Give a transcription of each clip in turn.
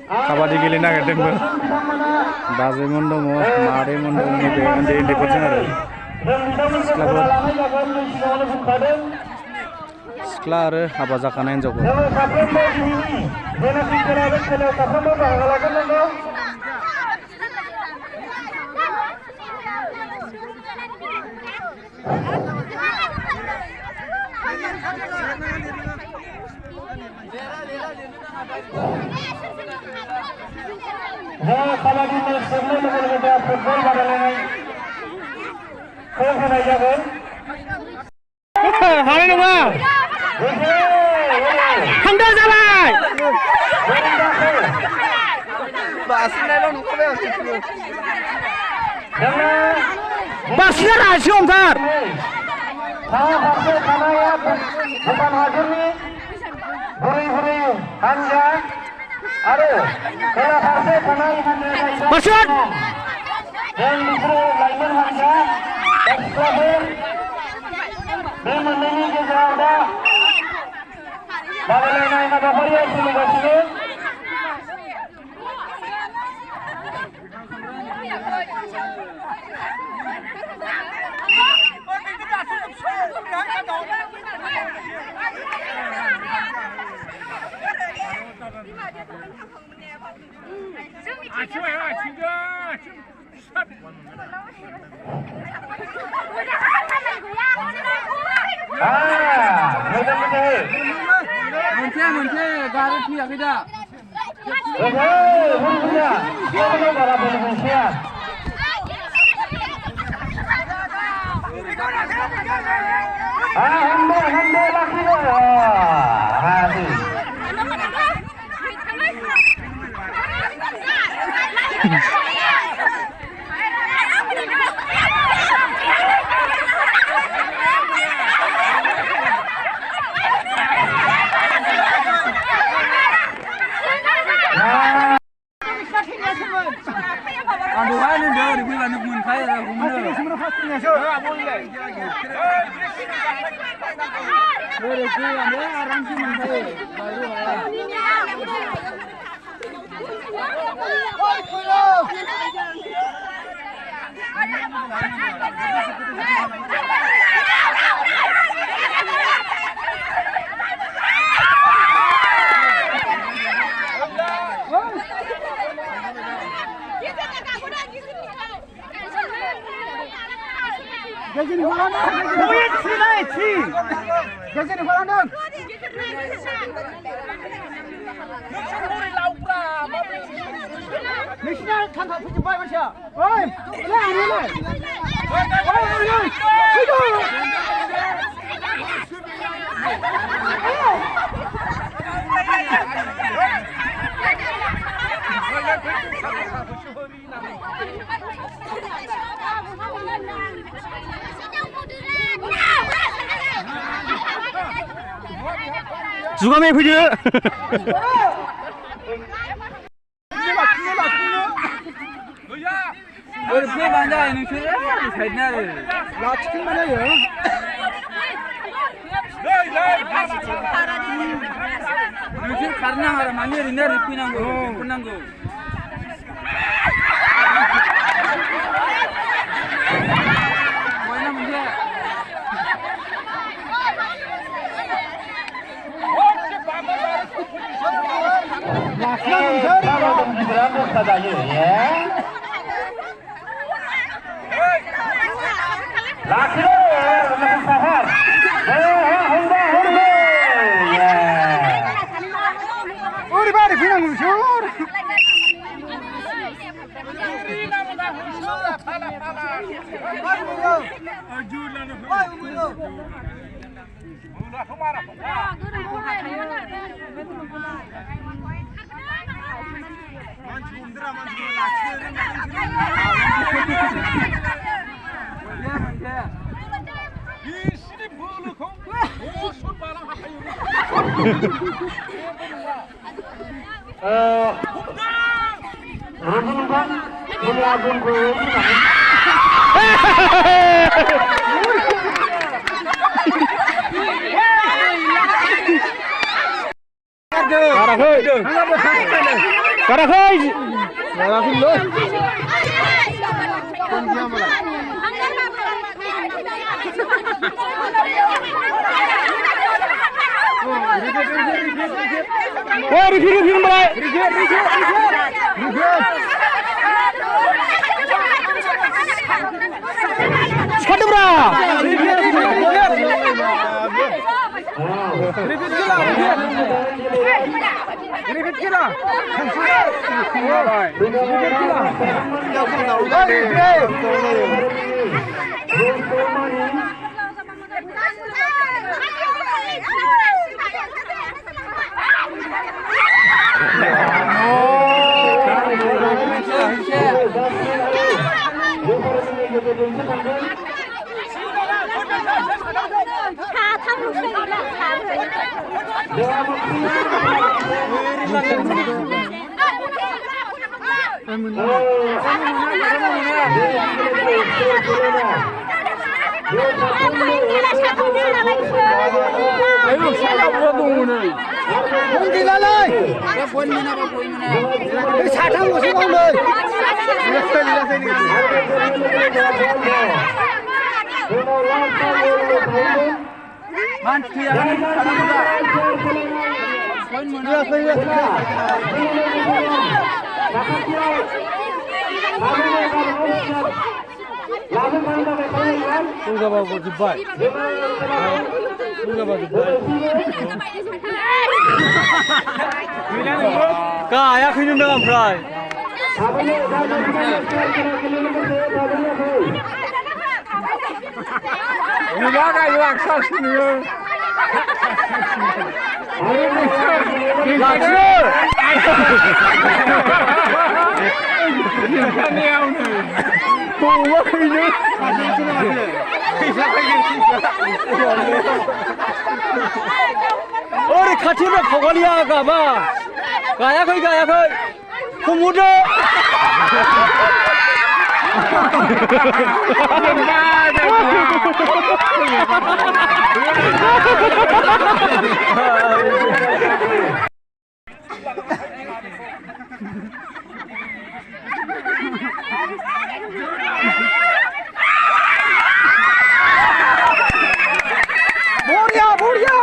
kabadi गेलेनो नागिरदोंमोन बाजैमोन दङ मादैमोन दङ नैबे उन्दै उन्दैफोरजों आरो सिख्ला आरो हाबा जाखानाय हिनजावफोर kabadi sebelum kita football बादायलायनाय होनाय जागोन हानाय नङा थांदो जाबाय बासिनायल' नुखाबाय बासिना रासि हमथार फारसे थानाया भुटान हादरनि बुरै बुरै हानजा आरो खोला फारसे थानाय हानजाया जों बिसोरो लाइमोन हानजा सिख्लाफोर बे मोननैनि गेजेराव दा बादायलायनाय हाबाफारिया सोलिगासिनो मोनसे गारि फैयाखै दा जुगामै फैदो ओरैनो बांजाय नोंसोरो साइडना आरो लाखिथिं बानायो नोंसोर खारनाङा आरो माने ओरैनो ओरै फैनांगौ फैनांगौ बयना मोनसे Ada गाराखै गाराखैलै kon gया मला ओइ रिफिट होनबाय सिखारदोब्रा रिपीट केला गायाखैनो नों ओमफ्राय नुला गायो आक्सासो नुयो ओरै खाथियाव खावगालिया गाबा गायाखै हमहरदो बढ़िया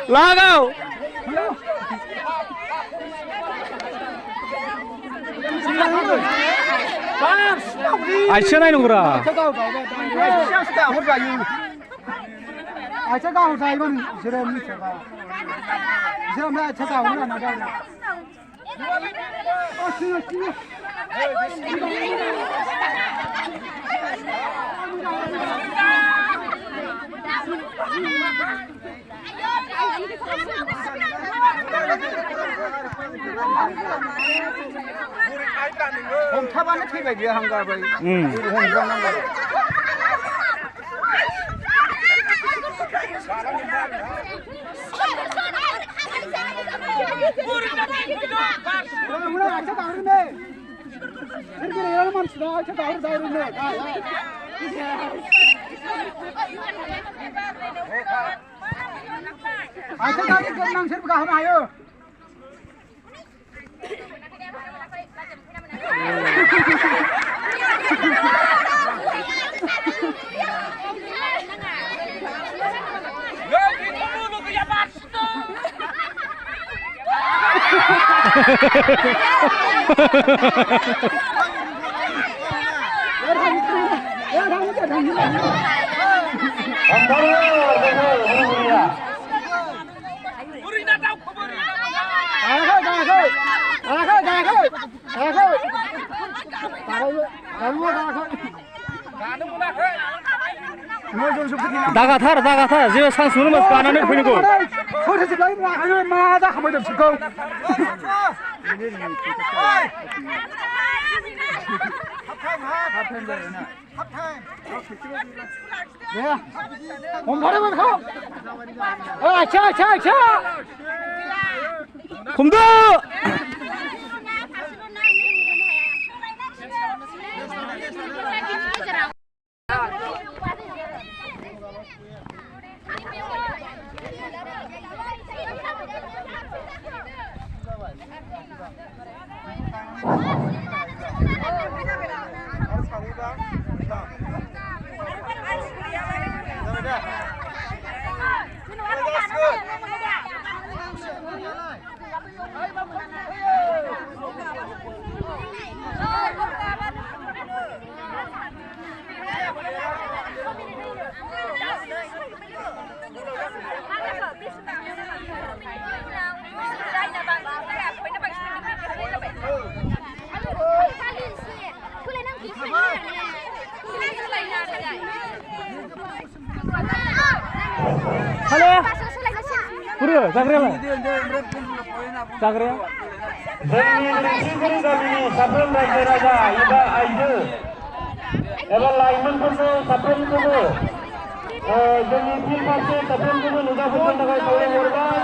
लगाओ आइसो नायनांगौरा आइसा गाव जायोमोन बिसोरो मिथियाबा बिसोर ओमफ्राय आइसा गावनो लाना जायो हमथाबानो थैबाय बियो हांगारबाय हमग्रांनांगौ दागाथार जेबो सान्स मोनो मास गानानै फैनांगौ मा जाखांबाय बिसोरखौ हमथादोंमोन बेखौ आच्छा हमदो जाग्रायालाय जाग्राया जोंनि रिसिगुरि गामिनि साफ्रोम रायजो राजा एबा आइजो एबा लाइमोनफोरखौ साफ्रोमखौबो जोंनि फिल्ड फारसे साफ्रोमखौबो नुजाफैनो थाखाय खावलायहरबाय।